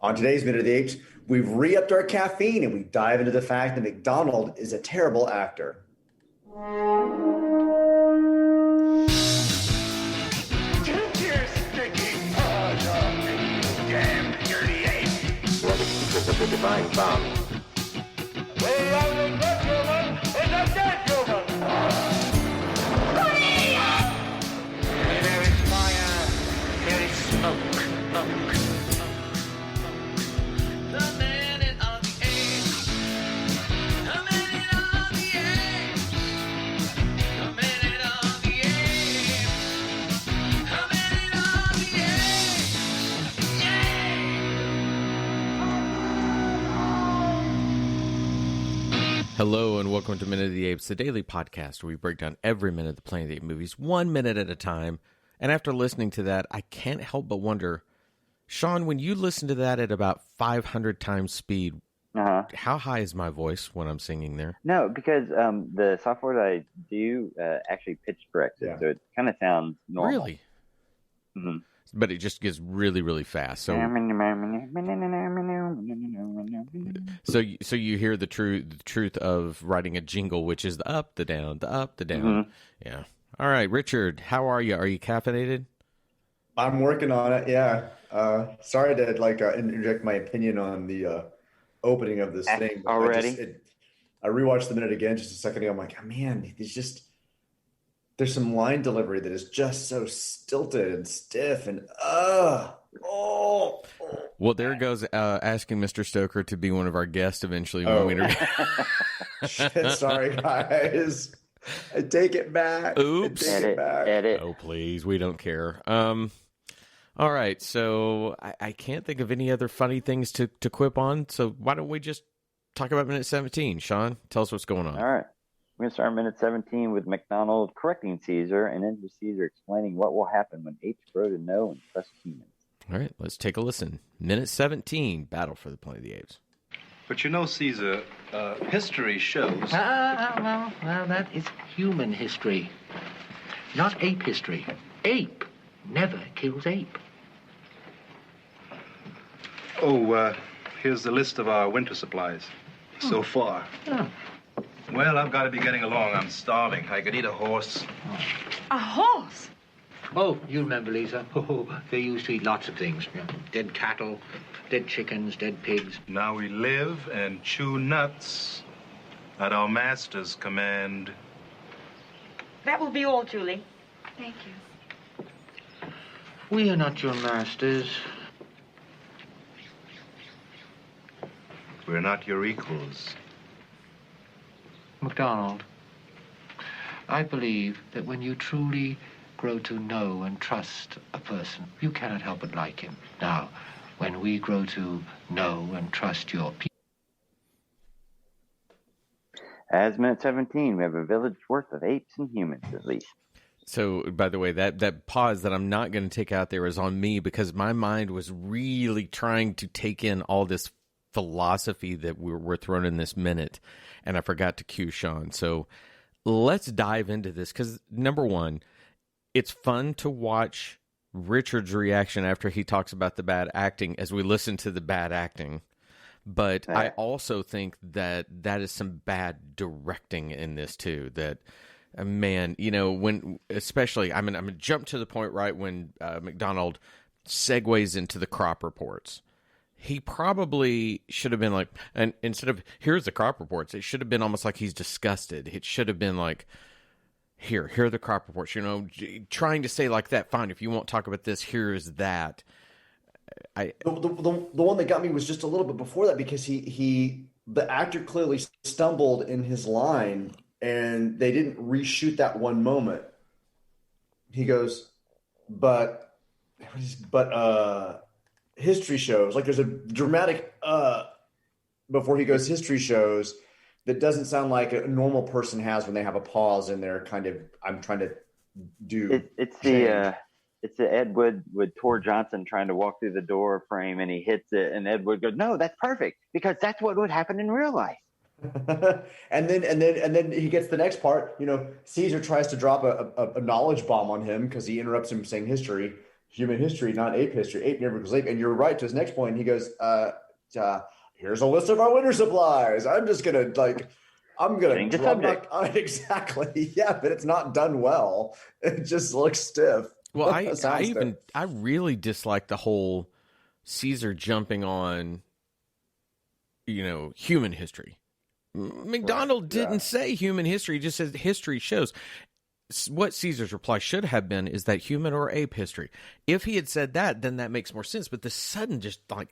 On today's Minute of the Apes, we've re-upped our caffeine and we dive into the fact that McDonald is a terrible actor. Take your stinking paws off me, you damn dirty ape! The divine bomb. The only good human is a dead human! There is fire, there is smoke. The minute of the apes. The minute of the apes. The minute of the apes. The minute of the apes. Hello and welcome to Minute of the Apes, the daily podcast where we break down every minute of the Planet of the Apes movies, 1 minute at a time. And after listening to that, I can't help but wonder, Sean, when you listen to that at about 500 times speed, how high is my voice when I'm singing there? No, because the software that I do actually pitch corrects it, so it kind of sounds normal. Really? Mm-hmm. But it just gets really, really fast. So you hear the truth of writing a jingle, which is the up, the down, the up, the down. Mm-hmm. Yeah. All right, Richard, how are you? Are you caffeinated? I'm working on it, yeah. Sorry to interject my opinion on the opening of this thing. Already? I rewatched the minute again just a second ago. I'm like, oh, man, there's some line delivery that is just so stilted and stiff and Well, there goes asking Mr. Stoker to be one of our guests eventually. When we Shit, sorry, guys. I take it back. Oops. Edit. Oh, please. We don't care. All right. So I can't think of any other funny things to quip on. So why don't we just talk about minute 17? Sean, tell us what's going on. All right. We're going to start minute 17 with McDonald correcting Caesar and then Caesar explaining what will happen when apes grow to know and trust humans. All right. Let's take a listen. Minute 17, Battle for the Planet of the Apes. But you know, Caesar, history shows... Well, that is human history, not ape history. Ape never kills ape. Oh, here's the list of our winter supplies so far. Oh. Well, I've got to be getting along. I'm starving. I could eat a horse. A horse? Oh, you remember, Lisa? Oh, they used to eat lots of things. You know, dead cattle, dead chickens, dead pigs. Now we live and chew nuts at our master's command. That will be all, Julie. Thank you. We are not your masters. We're not your equals. MacDonald, I believe that when you truly grow to know and trust a person, you cannot help but like him. Now, when we grow to know and trust your people... As minute 17, we have a village worth of apes and humans, at least. So, by the way, that pause that I'm not going to take out there is on me because my mind was really trying to take in all this philosophy that we're thrown in this minute, and I forgot to cue Sean. So let's dive into this because, number one, it's fun to watch Richard's reaction after he talks about the bad acting as we listen to the bad acting. But I also think that is some bad directing in this too. That, man, you know, when especially, I'm going to jump to the point right when McDonald segues into the crop reports. He probably should have been like, and instead of, here's the crop reports, it should have been almost like he's disgusted. It should have been like, here are the crop reports, you know, trying to say like that, fine, if you won't talk about this, here is that. The one that got me was just a little bit before that because the actor clearly stumbled in his line and they didn't reshoot that one moment. He goes, but history shows, like there's a dramatic before he goes, history shows, that doesn't sound like a normal person has when they have a pause in their kind of, I'm trying to do. It's the Ed Wood with Tor Johnson trying to walk through the door frame and he hits it and Ed Wood goes, no, that's perfect because that's what would happen in real life. and then he gets the next part. You know, Caesar tries to drop a knowledge bomb on him because he interrupts him saying history. human history, not ape history. Ape never kills ape. And you're right to his next point. He goes, here's a list of our winter supplies. I'm just gonna Change the subject. Exactly. Yeah, but it's not done well. It just looks stiff. Well, Sounds stiff. I really dislike the whole Caesar jumping on, human history. McDonald didn't say human history; he just said history shows. What Caesar's reply should have been is that human or ape history. If he had said that, then that makes more sense. But the sudden, just like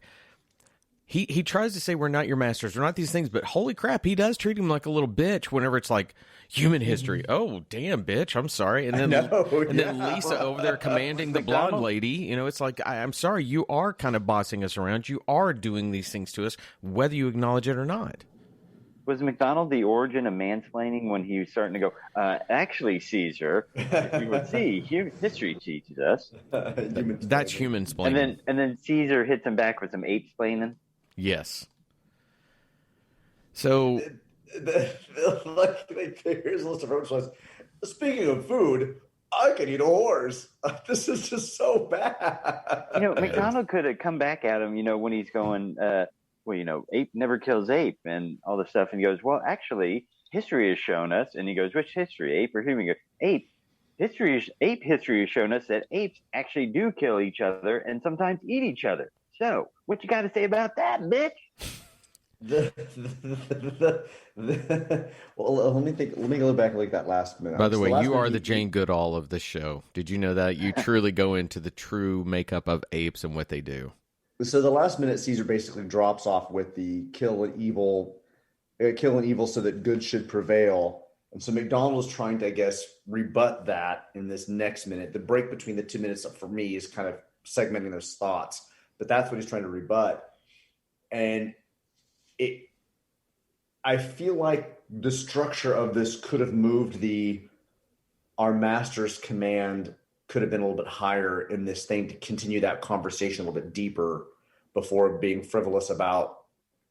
he tries to say we're not your masters, we're not these things, but holy crap, he does treat him like a little bitch whenever it's like human history. Oh, damn, bitch, I'm sorry. And then then Lisa over there commanding the blonde lady, it's like, I'm sorry, you are kind of bossing us around. You are doing these things to us, whether you acknowledge it or not. Was McDonald the origin of mansplaining when he was starting to go, actually, Caesar, if you would see, history teaches us. That's human splaining. And then Caesar hits him back with some ape splaining. Yes. So, here's a list of roads. Speaking of food, I could eat a horse. This is just so bad. McDonald could have come back at him, when he's going, ape never kills ape and all this stuff. And he goes, well, actually, history has shown us. And he goes, which history, ape or human? He goes, ape. Ape history has shown us that apes actually do kill each other and sometimes eat each other. So, what you got to say about that, bitch? Well, let me think. Let me go back and look at that last minute. By the way, you are the Jane Goodall of the show. Did you know that? You truly go into the true makeup of apes and what they do. So the last minute, Caesar basically drops off with the kill and evil so that good should prevail. And so McDonald is trying to, I guess, rebut that in this next minute. The break between the 2 minutes for me is kind of segmenting those thoughts. But that's what he's trying to rebut. And I feel like the structure of this could have moved our master's command could have been a little bit higher in this thing to continue that conversation a little bit deeper before being frivolous about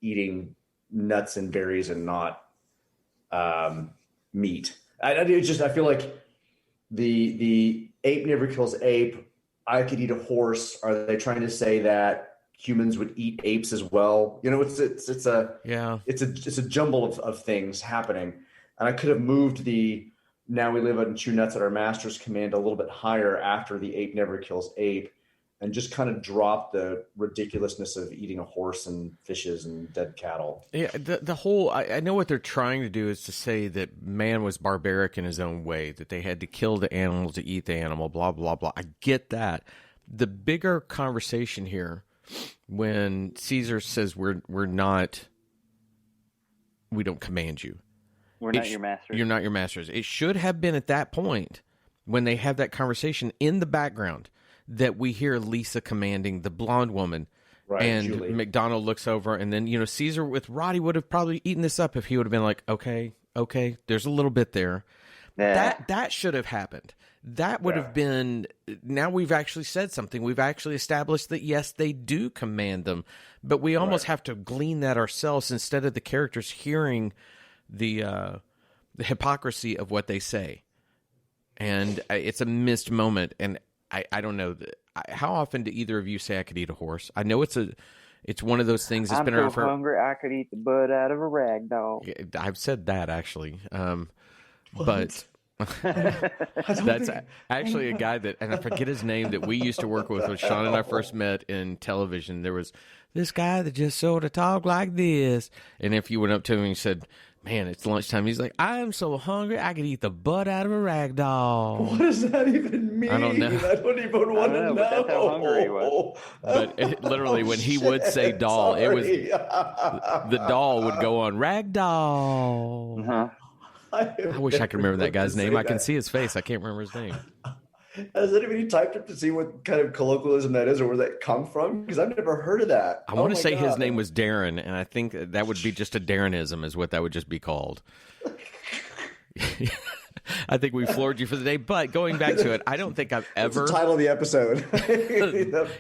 eating nuts and berries and not meat. I feel like the ape never kills ape. I could eat a horse. Are they trying to say that humans would eat apes as well? It's a jumble of things happening. And I could have moved now we live and chew nuts at our master's command a little bit higher after the ape never kills ape, and just kind of drop the ridiculousness of eating a horse and fishes and dead cattle. Yeah, the whole, I know what they're trying to do is to say that man was barbaric in his own way, that they had to kill the animal to eat the animal, blah, blah, blah. I get that. The bigger conversation here, when Caesar says we don't command you. We're not your masters. You're not your masters. It should have been at that point when they have that conversation in the background that we hear Lisa commanding the blonde woman, right, and Julie. McDonald looks over, and then Caesar with Roddy would have probably eaten this up if he would have been like, okay, there's a little bit there. Yeah. That should have happened. That would have been. Now we've actually said something. We've actually established that yes, they do command them, but we almost have to glean that ourselves instead of the characters hearing the hypocrisy of what they say, and it's a missed moment. And I don't know. How often do either of you say I could eat a horse? I know it's one of those things that's been around for. I'm so hungry I could eat the butt out of a rag doll. I've said that actually, but that's actually a guy that, and I forget his name, that we used to work with when Sean and I first met in television. There was this guy that just sort of talked like this, and if you went up to him and you said, man, it's lunchtime, he's like, I am so hungry I could eat the butt out of a rag doll. What does that even mean? I don't know. I don't even want to know. But that's how hungry he was. But literally, when he would say doll, it was the doll would go on rag doll. Uh-huh. I wish I could remember that guy's name. I can see his face. I can't remember his name. Has anybody typed up to see what kind of colloquialism that is or where that come from? Because I've never heard of that. I want to say his name was Darren, and I think that would be just a Darrenism is what that would just be called. I think we floored you for the day, but going back to it, I don't think I've ever... That's the title of the episode.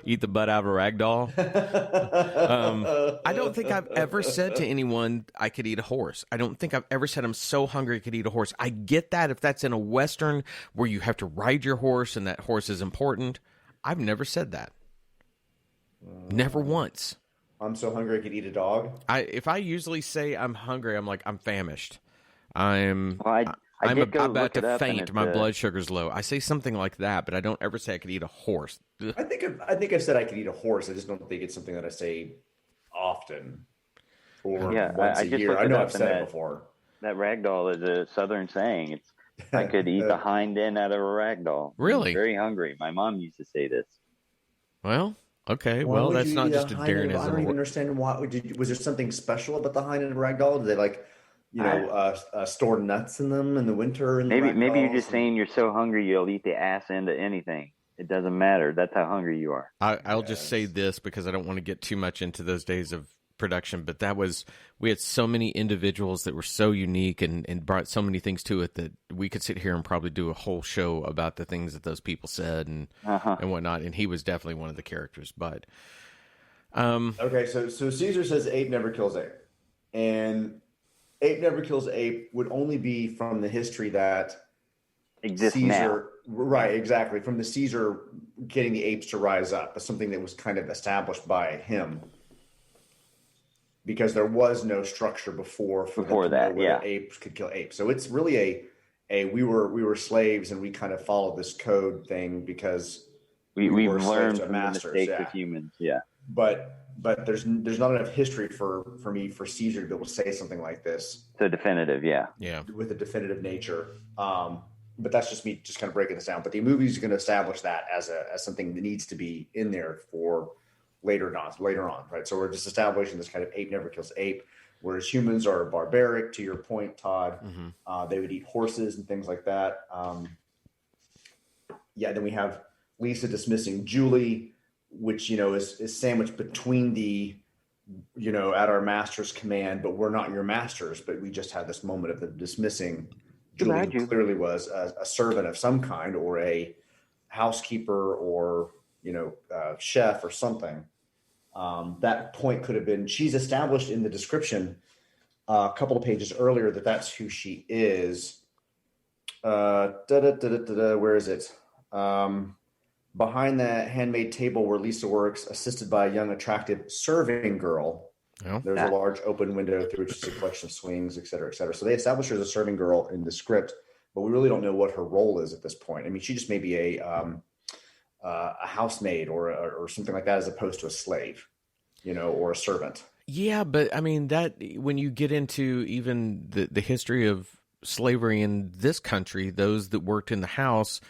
Eat the butt out of a rag doll. I don't think I've ever said to anyone, I could eat a horse. I don't think I've ever said I'm so hungry I could eat a horse. I get that if that's in a Western where you have to ride your horse and that horse is important. I've never said that. Never once. I'm so hungry I could eat a dog. If I usually say I'm hungry, I'm like, I'm famished. I'm Well, I did go about look it to up, and faint. it's, My blood sugar's low. I say something like that, but I don't ever say I could eat a horse. Ugh. I think I've said I could eat a horse. I just don't think it's something that I say often or Yeah, once I a just year. looked I it know up, I've and said it before. that ragdoll is a Southern saying. It's I could eat the hind end out of a ragdoll. Really? I'm very hungry. My mom used to say this. Well, okay. Why Well, would that's you not eat just a hind end of- I don't even Darrenism. understand why. Was there something special about the hind end of ragdoll? Did they like, store nuts in them in the winter? Maybe you're ragdolls just and- saying you're so hungry you'll eat the ass end of anything. It doesn't matter. That's how hungry you are. I'll just say this because I don't want to get too much into those days of production, but we had so many individuals that were so unique and brought so many things to it that we could sit here and probably do a whole show about the things that those people said and whatnot. And he was definitely one of the characters. But Okay, so Caesar says ape never kills ape, and ape never kills ape would only be from the history that Exists Caesar, now. right? Exactly, from the Caesar getting the apes to rise up, as something that was kind of established by him. Because there was no structure before them to that, know whether yeah. apes could kill apes. So it's really we were slaves and we kind of followed this code thing because We've were slaves learned to from masters, the mistakes yeah. of humans. Yeah. But there's not enough history for Caesar to be able to say something like this So definitive, yeah. with a definitive nature. But that's just me just kind of breaking this down. But the movie's going to establish that as something that needs to be in there for later on, right? So we're just establishing this kind of ape never kills ape, whereas humans are barbaric. To your point, Todd, they would eat horses and things like that. Then we have Lisa dismissing Julie, which is sandwiched between the at our master's command, but we're not your masters. But we just had this moment of the dismissing Julie, who clearly was a servant of some kind, or a housekeeper, or chef or something. That point could have been, she's established in the description a couple of pages earlier that that's who she is. Where is it? Behind the handmade table where Lisa works, assisted by a young, attractive serving girl. Oh. There's a large open window through which is a collection of swings, et cetera, et cetera. So they established her as a serving girl in the script, but we really don't know what her role is at this point. I mean, she just may be a housemaid or something like that, as opposed to a slave, or a servant. Yeah, but I mean that when you get into even the history of slavery in this country, those that worked in the house,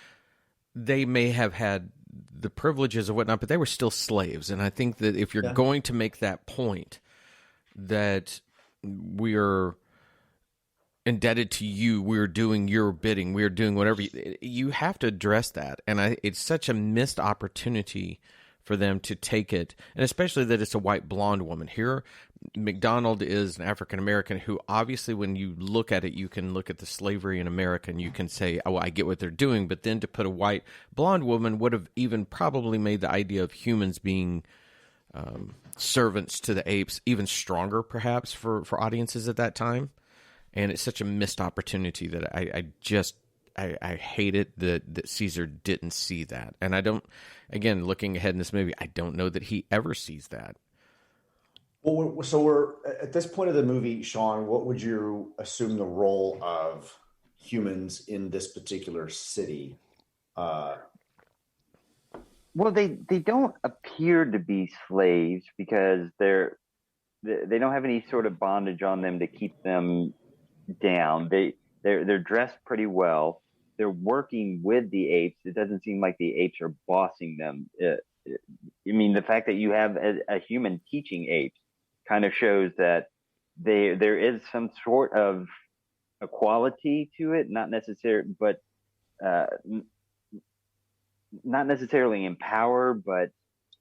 they may have had the privileges or whatnot, but they were still slaves. And I think that if you're going to make that point that we are indebted to you, we're doing your bidding, we're doing whatever, you have to address that. And it's such a missed opportunity for them to take it, and especially that it's a white blonde woman. Here, McDonald is an African-American who obviously, when you look at it, you can look at the slavery in America and you can say, oh, I get what they're doing. But then to put a white blonde woman would have even probably made the idea of humans being servants to the apes even stronger, perhaps, for audiences at that time. And it's such a missed opportunity that I hate it that Caesar didn't see that. And I don't, again, looking ahead in this movie, I don't know that he ever sees that. Well, so we're at this point of the movie, Sean, what would you assume the role of humans in this particular city? Well, they don't appear to be slaves because they don't have any sort of bondage on them to keep them down. They're dressed pretty well. They're working with the apes. It doesn't seem like the apes are bossing them. I mean, the fact that you have a human teaching apes kind of shows that there is some sort of equality to it, not necessarily in power, but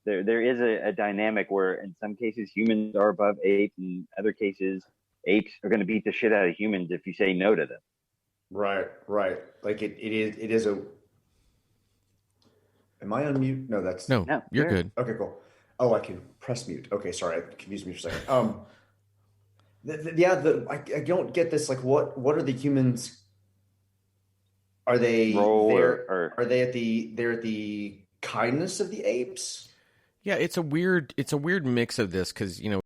there is a dynamic where in some cases humans are above apes, in other cases apes are going to beat the shit out of humans if you say no to them. Right. Like it is a. Am I on mute? No, that's No, you're good. Okay, cool. Oh, I can press mute. Okay, sorry, I confused me for a second. I don't get this. Like, what are the humans? Are they Role there? or are they at the kindness of the apes. Yeah, it's a weird mix of this because, you know,